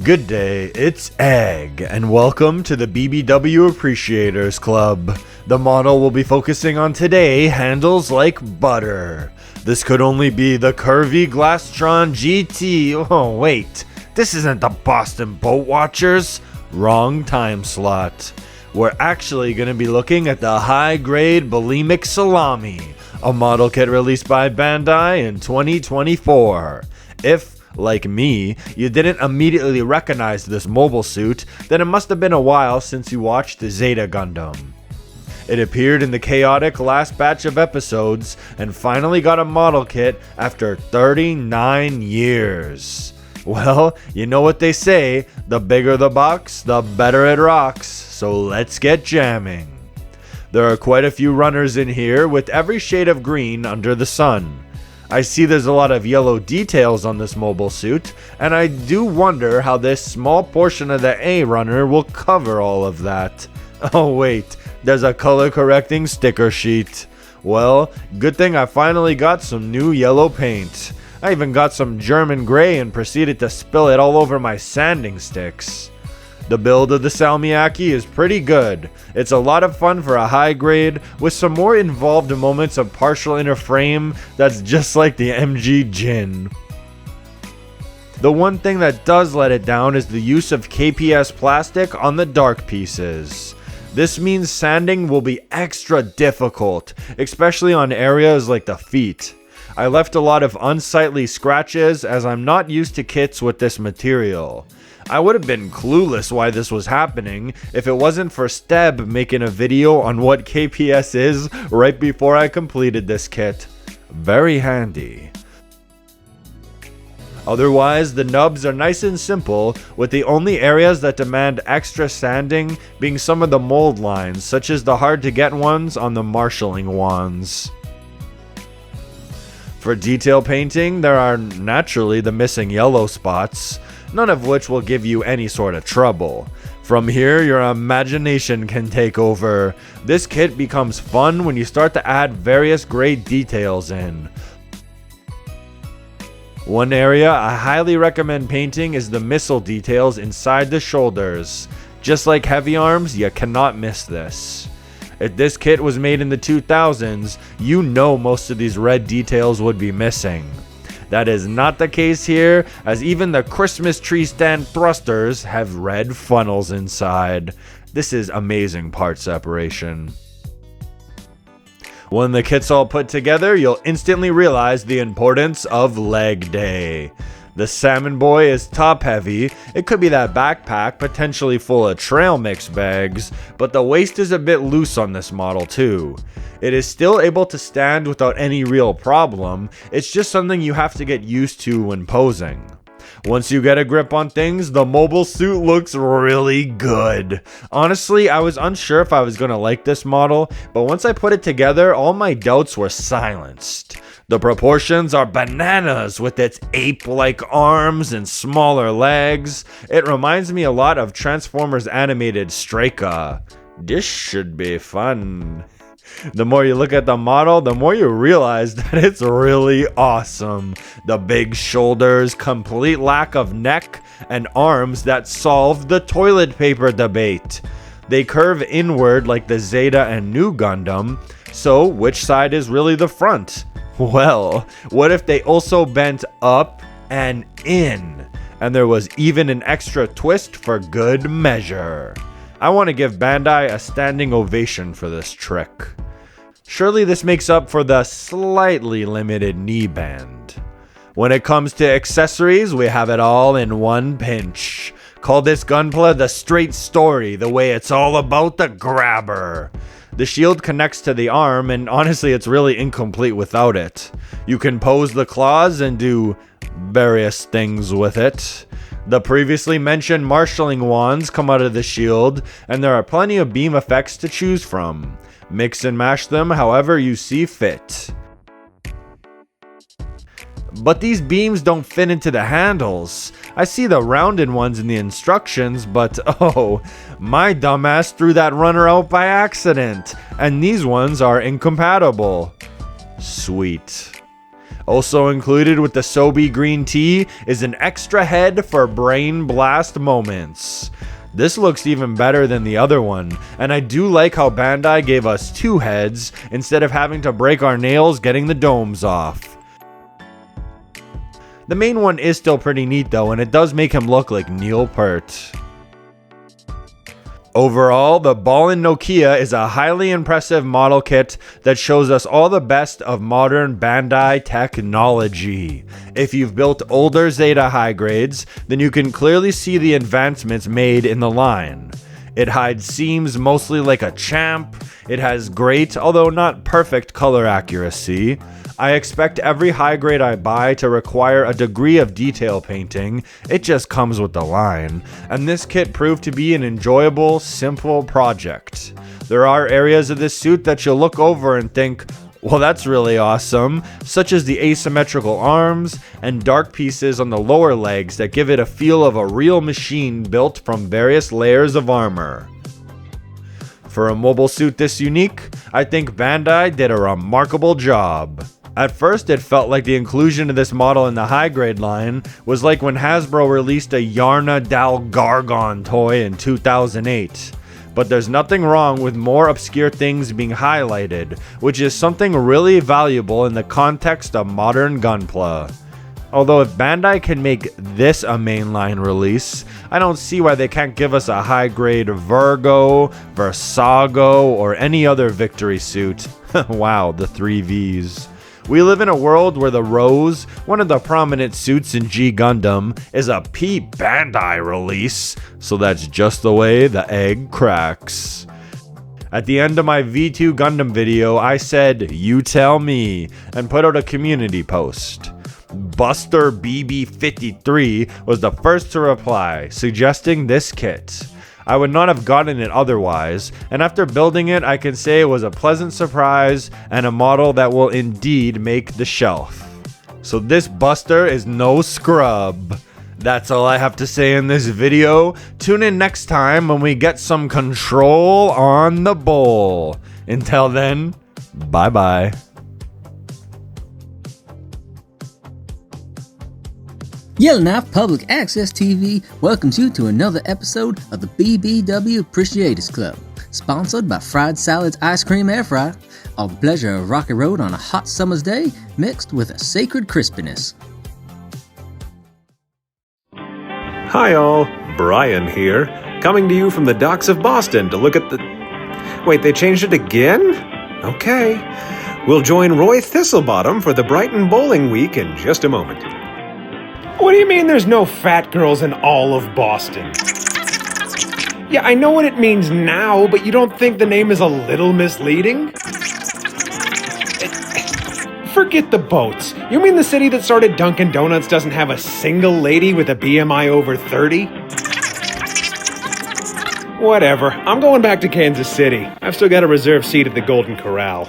Good day, it's Egg, and welcome to the BBW Appreciators Club. The model we'll be focusing on today handles like butter. This could only be the curvy Glastron GT. Oh wait, this isn't the Boston Boat Watchers. Wrong time slot. We're actually going to be looking at the high-grade Bolinoak Salami, a model kit released by Bandai in 2024. If, like me, you didn't immediately recognize this mobile suit, then it must have been a while since you watched the Zeta Gundam. It appeared in the chaotic last batch of episodes and finally got a model kit after 39 years. Well, you know what they say, the bigger the box, the better it rocks, so let's get jamming. There are quite a few runners in here with every shade of green under the sun. I see there's a lot of yellow details on this mobile suit, and I do wonder how this small portion of the A runner will cover all of that. Oh wait, there's a color correcting sticker sheet. Well, good thing I finally got some new yellow paint. I even got some German gray and proceeded to spill it all over my sanding sticks. The build of the Salmiakki is pretty good. It's a lot of fun for a high grade, with some more involved moments of partial inner frame that's just like the MG Jin. The one thing that does let it down is the use of KPS plastic on the dark pieces. This means sanding will be extra difficult, especially on areas like the feet. I left a lot of unsightly scratches as I'm not used to kits with this material. I would have been clueless why this was happening if it wasn't for Steb making a video on what KPS is right before I completed this kit. Very handy. Otherwise, the nubs are nice and simple, with the only areas that demand extra sanding being some of the mold lines, such as the hard to get ones on the marshalling wands. For detail painting, there are naturally the missing yellow spots, none of which will give you any sort of trouble. From here, your imagination can take over. This kit becomes fun when you start to add various gray details in. One area I highly recommend painting is the missile details inside the shoulders. Just like heavy arms, you cannot miss this. If this kit was made in the 2000s, you know most of these red details would be missing. That is not the case here, as even the Christmas tree stand thrusters have red funnels inside. This is amazing part separation. When the kit's all put together, you'll instantly realize the importance of leg day. The Salmon Boy is top heavy. It could be that backpack potentially full of trail mix bags, but the waist is a bit loose on this model too. It is still able to stand without any real problem, it's just something you have to get used to when posing. Once you get a grip on things, the mobile suit looks really good. Honestly, I was unsure if I was going to like this model, but once I put it together, all my doubts were silenced. The proportions are bananas with its ape-like arms and smaller legs. It reminds me a lot of Transformers animated Streka. This should be fun. The more you look at the model, the more you realize that it's really awesome. The big shoulders, complete lack of neck, and arms that solve the toilet paper debate. They curve inward like the Zeta and New Gundam, so which side is really the front? Well, what if they also bent up and in, and there was even an extra twist for good measure? I want to give Bandai a standing ovation for this trick. Surely this makes up for the slightly limited knee band. When it comes to accessories, we have it all in one pinch. Call this Gunpla the straight story, the way it's all about the grabber. The shield connects to the arm, and honestly it's really incomplete without it. You can pose the claws and do various things with it. The previously mentioned marshalling wands come out of the shield, and there are plenty of beam effects to choose from. Mix and mash them however you see fit. But these beams don't fit into the handles. I see the rounded ones in the instructions, but oh, my dumbass threw that runner out by accident, and these ones are incompatible. Sweet. Also included with the Sobe green tea is an extra head for brain blast moments. This looks even better than the other one, and I do like how Bandai gave us 2 heads instead of having to break our nails getting the domes off. The main one is still pretty neat though, and it does make him look like Neil Peart. Overall, the Ballin' Nokia is a highly impressive model kit that shows us all the best of modern Bandai technology. If you've built older Zeta high grades, then you can clearly see the advancements made in the line. It hides seams mostly like a champ, it has great, although not perfect color accuracy. I expect every high grade I buy to require a degree of detail painting, it just comes with the line, and this kit proved to be an enjoyable, simple project. There are areas of this suit that you'll look over and think, well, that's really awesome, such as the asymmetrical arms and dark pieces on the lower legs that give it a feel of a real machine built from various layers of armor. For a mobile suit this unique, I think Bandai did a remarkable job. At first, it felt like the inclusion of this model in the high grade line was like when Hasbro released a Yarna Dal Gargon toy in 2008. But there's nothing wrong with more obscure things being highlighted, which is something really valuable in the context of modern gunpla. Although if Bandai can make this a mainline release, I don't see why they can't give us a high grade Virgo, Versago, or any other victory suit. Wow, the 3 Vs. We live in a world where the Rose, one of the prominent suits in G Gundam, is a P Bandai release, so that's just the way the egg cracks. At the end of my V2 Gundam video, I said, "You tell me," and put out a community post. Buster BB53 was the first to reply, suggesting this kit. I would not have gotten it otherwise, and after building it, I can say it was a pleasant surprise and a model that will indeed make the shelf. So this Buster is no scrub. That's all I have to say in this video. Tune in next time when we get some control on the bull. Until then, bye bye. Yellowknife Public Access TV welcomes you to another episode of the BBW Appreciators Club, sponsored by Fried Salads Ice Cream Air Fryer. All the pleasure of Rocky Road on a hot summer's day, mixed with a sacred crispiness. Hi all, Brian here, coming to you from the docks of Boston to look at the... Wait, they changed it again? Okay. We'll join Roy Thistlebottom for the Brighton Bowling Week in just a moment. What do you mean there's no fat girls in all of Boston? Yeah, I know what it means now, but you don't think the name is a little misleading? Forget the boats. You mean the city that started Dunkin' Donuts doesn't have a single lady with a BMI over 30? Whatever, I'm going back to Kansas City. I've still got a reserved seat at the Golden Corral.